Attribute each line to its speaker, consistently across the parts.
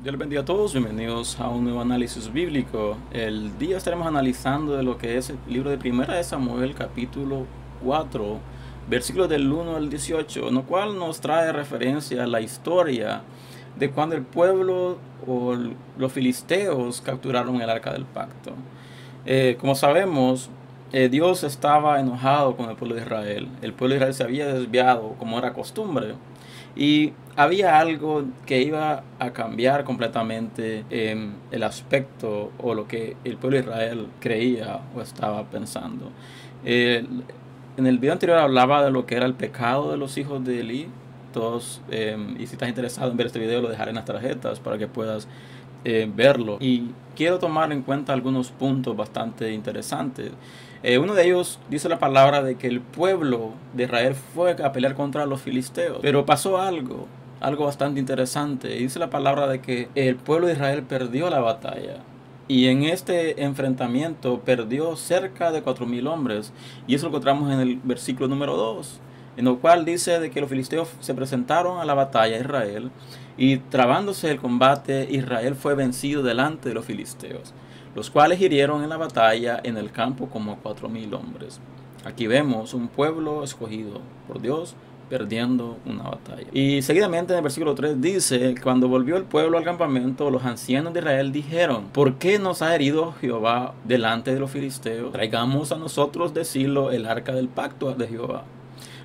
Speaker 1: Dios les bendiga a todos, bienvenidos a un nuevo análisis bíblico. El día estaremos analizando de lo que es el libro de Primera de Samuel, capítulo 4, versículos del 1 al 18, en lo cual nos trae referencia a la historia de cuando el pueblo o los filisteos capturaron el arca del pacto. Como sabemos, Dios estaba enojado con el pueblo de Israel. El pueblo de Israel se había desviado como era costumbre. Y había algo que iba a cambiar completamente el aspecto o lo que el pueblo de Israel creía o estaba pensando. Eh, en el video anterior hablaba de lo que era el pecado de los hijos de Eli. Todos, y si estás interesado en ver este video, lo dejaré en las tarjetas para que puedas verlo. Y quiero tomar en cuenta algunos puntos bastante interesantes. Uno de ellos dice la palabra de que el pueblo de Israel fue a pelear contra los filisteos, pero pasó algo bastante interesante. Dice la palabra de que el pueblo de Israel perdió la batalla. Y en este enfrentamiento perdió cerca de 4,000 hombres. Y eso lo encontramos en el versículo número 2, en lo cual dice de que los filisteos se presentaron a la batalla a Israel, y trabándose el combate, Israel fue vencido delante de los filisteos, los cuales hirieron en la batalla en el campo como 4,000 hombres. Aquí vemos un pueblo escogido por Dios perdiendo una batalla. Y seguidamente en el versículo 3 dice: cuando volvió el pueblo al campamento, los ancianos de Israel dijeron: ¿por qué nos ha herido Jehová delante de los filisteos? Traigamos a nosotros de Silo el arca del pacto de Jehová,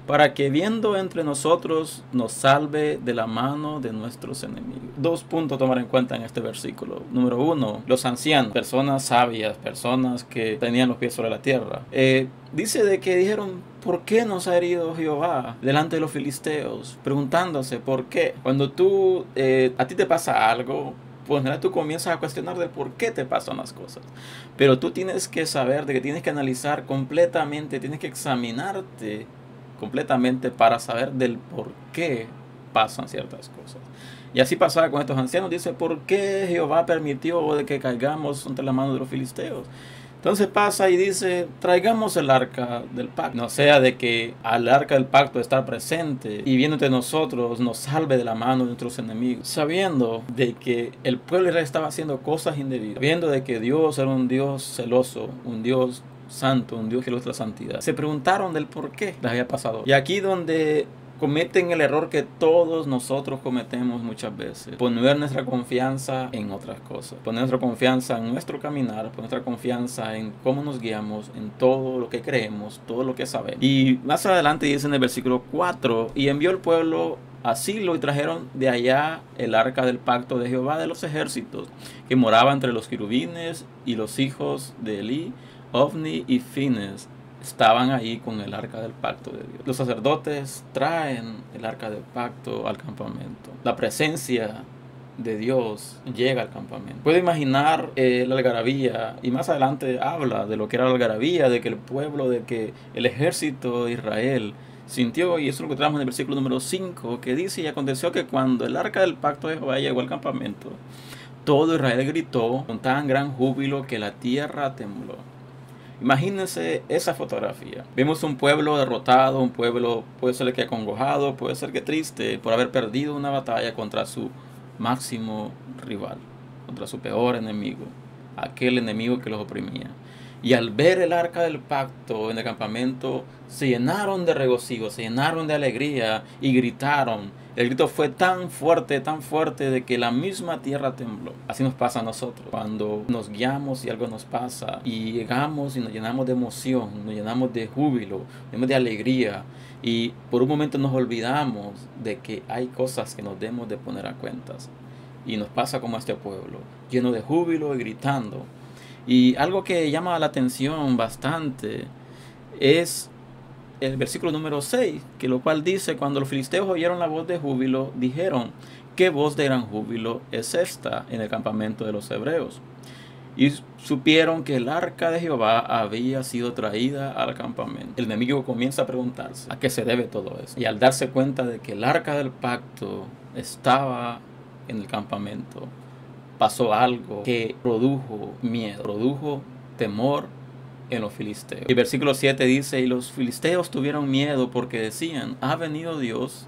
Speaker 1: para que viendo entre nosotros nos salve de la mano de nuestros enemigos. Dos puntos a tomar en cuenta en este versículo. Número uno, los ancianos, personas sabias, personas que tenían los pies sobre la tierra. Dice de que dijeron: ¿por qué nos ha herido Jehová delante de los filisteos? Preguntándose por qué. Cuando a ti te pasa algo, pues tú comienzas a cuestionar del por qué te pasan las cosas. Pero tú tienes que saber de que tienes que analizar completamente, tienes que examinarte completamente para saber del por qué pasan ciertas cosas. Y así pasaba con estos ancianos. Dice: ¿por qué Jehová permitió de que caigamos entre la mano de los filisteos? Entonces pasa y dice: traigamos el arca del pacto. No sea de que al arca del pacto estar presente y viendo entre nosotros nos salve de la mano de nuestros enemigos. Sabiendo de que el pueblo de Israel estaba haciendo cosas indebidas. Sabiendo de que Dios era un Dios celoso, un Dios santo, un Dios que le gusta la santidad. Se preguntaron del por qué les había pasado. Y aquí donde cometen el error que todos nosotros cometemos muchas veces: poner nuestra confianza en otras cosas, poner nuestra confianza en nuestro caminar, poner nuestra confianza en cómo nos guiamos, en todo lo que creemos, todo lo que sabemos. Y más adelante dice en el versículo 4: y envió el pueblo a Silo y trajeron de allá el arca del pacto de Jehová de los ejércitos, que moraba entre los querubines, y los hijos de Eli, Ofni y Fines, estaban ahí con el arca del pacto de Dios. Los sacerdotes traen el arca del pacto al campamento. La presencia de Dios llega al campamento. Puedo imaginar la algarabía, y más adelante habla de lo que era la algarabía, de que el pueblo, de que el ejército de Israel sintió, y eso lo encontramos en el versículo número 5, que dice: y aconteció que cuando el arca del pacto de Jehová llegó al campamento, todo Israel gritó con tan gran júbilo que la tierra tembló. Imagínense esa fotografía. Vemos un pueblo derrotado, un pueblo puede ser que acongojado, puede ser que triste por haber perdido una batalla contra su máximo rival, contra su peor enemigo, aquel enemigo que los oprimía. Y al ver el arca del pacto en el campamento, se llenaron de regocijo, se llenaron de alegría y gritaron. El grito fue tan fuerte de que la misma tierra tembló. Así nos pasa a nosotros. Cuando nos guiamos y algo nos pasa, y llegamos y nos llenamos de emoción, nos llenamos de júbilo, nos llenamos de alegría, y por un momento nos olvidamos de que hay cosas que nos debemos de poner a cuentas. Y nos pasa como a este pueblo, lleno de júbilo y gritando. Y algo que llama la atención bastante es el versículo número 6, que lo cual dice: cuando los filisteos oyeron la voz de júbilo, dijeron: ¿qué voz de gran júbilo es esta en el campamento de los hebreos? Y supieron que el arca de Jehová había sido traída al campamento. El enemigo comienza a preguntarse a qué se debe todo esto. Y al darse cuenta de que el arca del pacto estaba en el campamento, pasó algo que produjo miedo, produjo temor en los filisteos. El versículo 7 dice: y los filisteos tuvieron miedo porque decían: ha venido Dios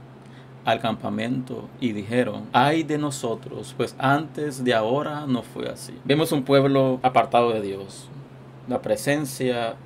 Speaker 1: al campamento y dijeron: ay de nosotros, pues antes de ahora no fue así. Vemos un pueblo apartado de Dios. La presencia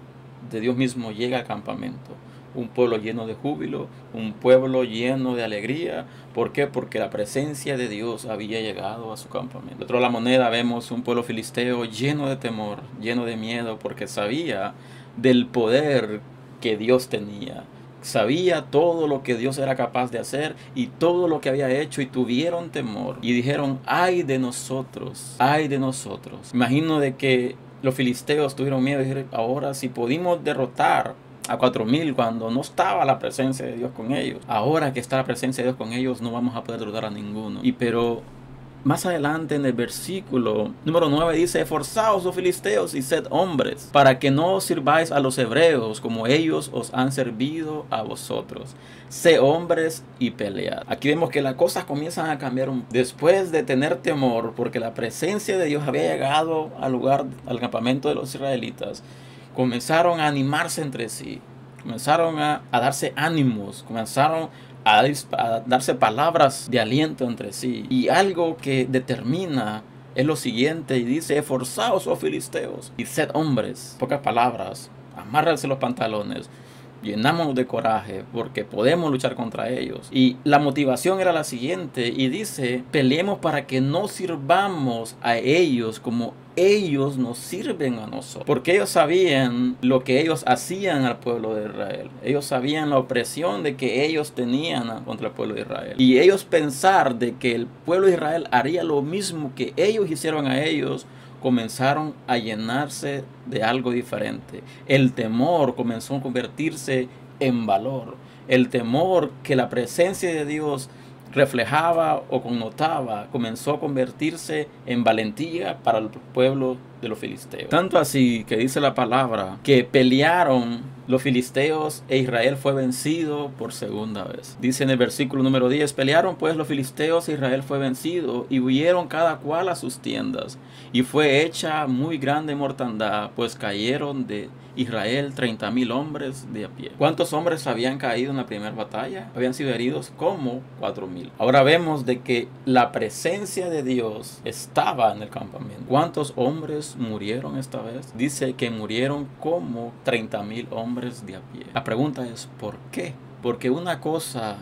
Speaker 1: de Dios mismo llega al campamento. Un pueblo lleno de júbilo, un pueblo lleno de alegría. ¿Por qué? Porque la presencia de Dios había llegado a su campamento. Dentro de la moneda vemos un pueblo filisteo lleno de temor, lleno de miedo, porque sabía del poder que Dios tenía. Sabía todo lo que Dios era capaz de hacer y todo lo que había hecho, y tuvieron temor y dijeron: ay de nosotros, ay de nosotros. Imagino de que los filisteos tuvieron miedo y dijeron: ahora si pudimos derrotar a 4000 cuando no estaba la presencia de Dios con ellos, ahora que está la presencia de Dios con ellos no vamos a poder derrotar a ninguno. Pero más adelante en el versículo número 9 dice: esforzaos, oh filisteos, y sed hombres, para que no os sirváis a los hebreos como ellos os han servido a vosotros. Sé hombres y pelead. Aquí vemos que las cosas comienzan a cambiar después de tener temor, porque la presencia de Dios había llegado al campamento de los israelitas. Comenzaron a animarse entre sí, comenzaron a darse ánimos, comenzaron a darse palabras de aliento entre sí. Y algo que determina es lo siguiente, y dice: esforzaos, oh filisteos, y sed hombres. Pocas palabras, amárrense los pantalones, llenamos de coraje porque podemos luchar contra ellos. Y la motivación era la siguiente, y dice: peleemos para que no sirvamos a ellos como ellos nos sirven a nosotros. Porque ellos sabían lo que ellos hacían al pueblo de Israel. Ellos sabían la opresión de que ellos tenían contra el pueblo de Israel. Y ellos pensar de que el pueblo de Israel haría lo mismo que ellos hicieron a ellos, comenzaron a llenarse de algo diferente. El temor comenzó a convertirse en valor. El temor que la presencia de Dios reflejaba o connotaba comenzó a convertirse en valentía para el pueblo de los filisteos. Tanto así que dice la palabra que pelearon los filisteos e Israel fue vencido por segunda vez. Dice en el versículo número 10: pelearon pues los filisteos e Israel fue vencido, y huyeron cada cual a sus tiendas, y fue hecha muy grande mortandad, pues cayeron de Israel 30,000 hombres de a pie. ¿Cuántos hombres habían caído en la primera batalla? Habían sido heridos como 4,000. Ahora vemos de que la presencia de Dios estaba en el campamento. ¿Cuántos hombres murieron esta vez? Dice que murieron como 30,000 hombres de a pie. La pregunta es: ¿por qué? Porque una cosa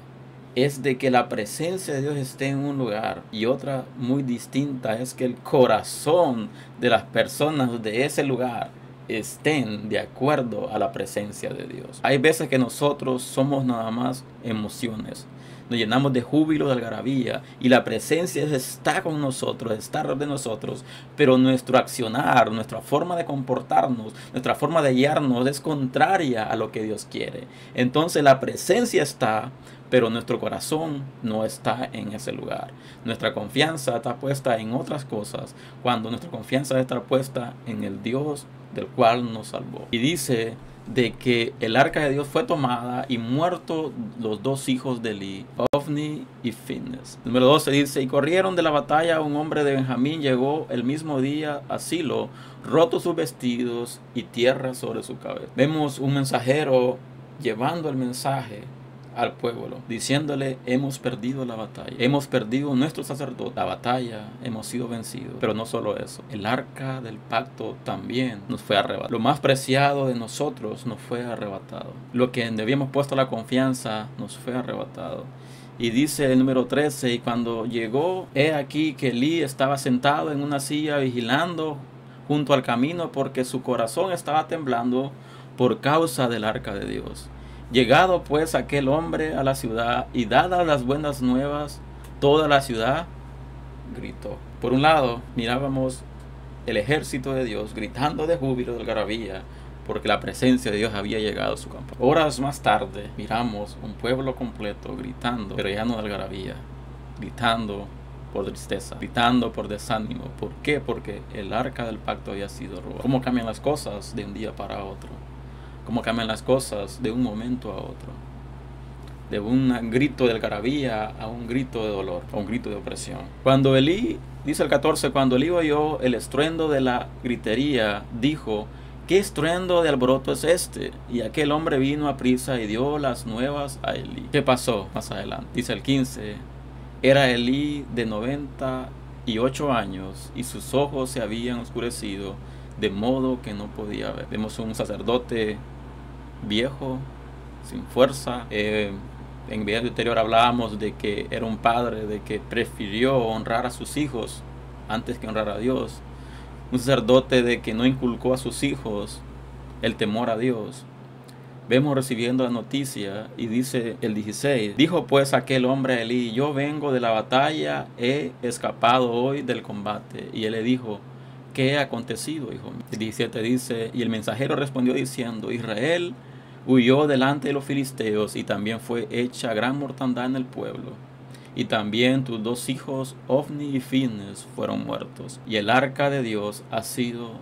Speaker 1: es de que la presencia de Dios esté en un lugar, y otra muy distinta es que el corazón de las personas de ese lugar estén de acuerdo a la presencia de Dios. Hay veces que nosotros somos nada más emociones. Nos llenamos de júbilo, de algarabía, y la presencia está con nosotros, está alrededor de nosotros, pero nuestro accionar, nuestra forma de comportarnos, nuestra forma de guiarnos es contraria a lo que Dios quiere. Entonces la presencia está, pero nuestro corazón no está en ese lugar. Nuestra confianza está puesta en otras cosas, cuando nuestra confianza debe estar puesta en el Dios del cual nos salvó. Y dice de que el arca de Dios fue tomada y muertos los dos hijos de Eli, Ofni y Finnes. Número 12 dice: y corrieron de la batalla, un hombre de Benjamín llegó el mismo día a Silo, rotos sus vestidos y tierra sobre su cabeza. Vemos un mensajero llevando el mensaje al pueblo, diciéndole: hemos perdido la batalla, hemos perdido nuestro sacerdote, la batalla, hemos sido vencidos. Pero no solo eso, el arca del pacto también nos fue arrebatado. Lo más preciado de nosotros nos fue arrebatado. Lo que debíamos puesto la confianza nos fue arrebatado. Y dice el número 13: y cuando llegó, he aquí que Elí estaba sentado en una silla vigilando junto al camino, porque su corazón estaba temblando por causa del arca de Dios. Llegado pues aquel hombre a la ciudad y dadas las buenas nuevas, toda la ciudad gritó. Por un lado, mirábamos el ejército de Dios gritando de júbilo, de algarabía, porque la presencia de Dios había llegado a su campo. Horas más tarde, miramos un pueblo completo gritando, pero ya no de algarabía, gritando por tristeza, gritando por desánimo. ¿Por qué? Porque el arca del pacto había sido robado. ¿Cómo cambian las cosas de un día para otro? ¿Cómo cambian las cosas de un momento a otro? De un grito de algarabía a un grito de dolor, a un grito de opresión. Cuando Elí, dice el 14, cuando Elí oyó el estruendo de la gritería, dijo: ¿qué estruendo de alboroto es este? Y aquel hombre vino a prisa y dio las nuevas a Elí. ¿Qué pasó más adelante? Dice el 15, era Elí de 98 años y sus ojos se habían oscurecido de modo que no podía ver. Vemos un sacerdote viejo, sin fuerza. En video anterior hablábamos de que era un padre, de que prefirió honrar a sus hijos antes que honrar a Dios. Un sacerdote de que no inculcó a sus hijos el temor a Dios. Vemos recibiendo la noticia y dice el 16, dijo pues aquel hombre a Elí, yo vengo de la batalla, he escapado hoy del combate. Y él le dijo, ¿qué ha acontecido, hijo mío? El 17 dice, y el mensajero respondió diciendo, Israel huyó delante de los filisteos y también fue hecha gran mortandad en el pueblo. Y también tus dos hijos, Ofni y Fines, fueron muertos. Y el arca de Dios ha sido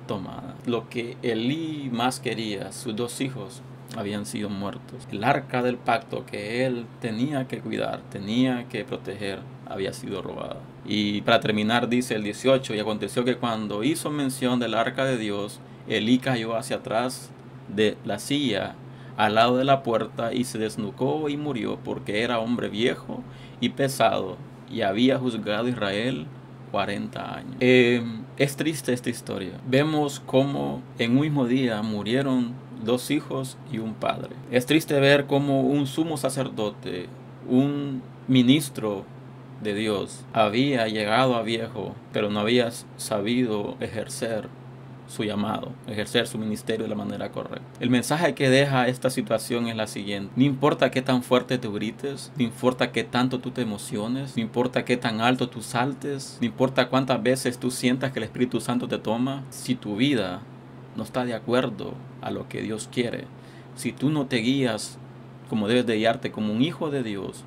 Speaker 1: tomada. Lo que Elí más quería, sus dos hijos, habían sido muertos. El arca del pacto que él tenía que cuidar, tenía que proteger, había sido robada. Y para terminar dice el 18, y aconteció que cuando hizo mención del arca de Dios, Elí cayó hacia atrás de la silla al lado de la puerta y se desnucó y murió porque era hombre viejo y pesado y había juzgado a Israel 40 años. Es triste esta historia. Vemos cómo en un mismo día murieron dos hijos y un padre. Es triste ver cómo un sumo sacerdote, un ministro de Dios, había llegado a viejo, pero no había sabido ejercer su llamado, ejercer su ministerio de la manera correcta. El mensaje que deja esta situación es la siguiente: no importa qué tan fuerte tú grites, no importa qué tanto tú te emociones, no importa qué tan alto tú saltes, no importa cuántas veces tú sientas que el Espíritu Santo te toma, si tu vida no está de acuerdo a lo que Dios quiere, si tú no te guías como debes de guiarte como un hijo de Dios,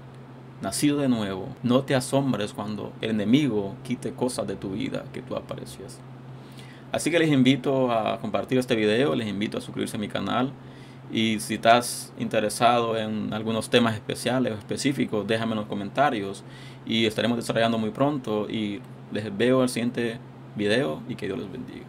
Speaker 1: nacido de nuevo, no te asombres cuando el enemigo quite cosas de tu vida que tú aprecias. Así que les invito a compartir este video, les invito a suscribirse a mi canal y si estás interesado en algunos temas especiales o específicos, déjame en los comentarios y estaremos desarrollando muy pronto y les veo en el siguiente video y que Dios les bendiga.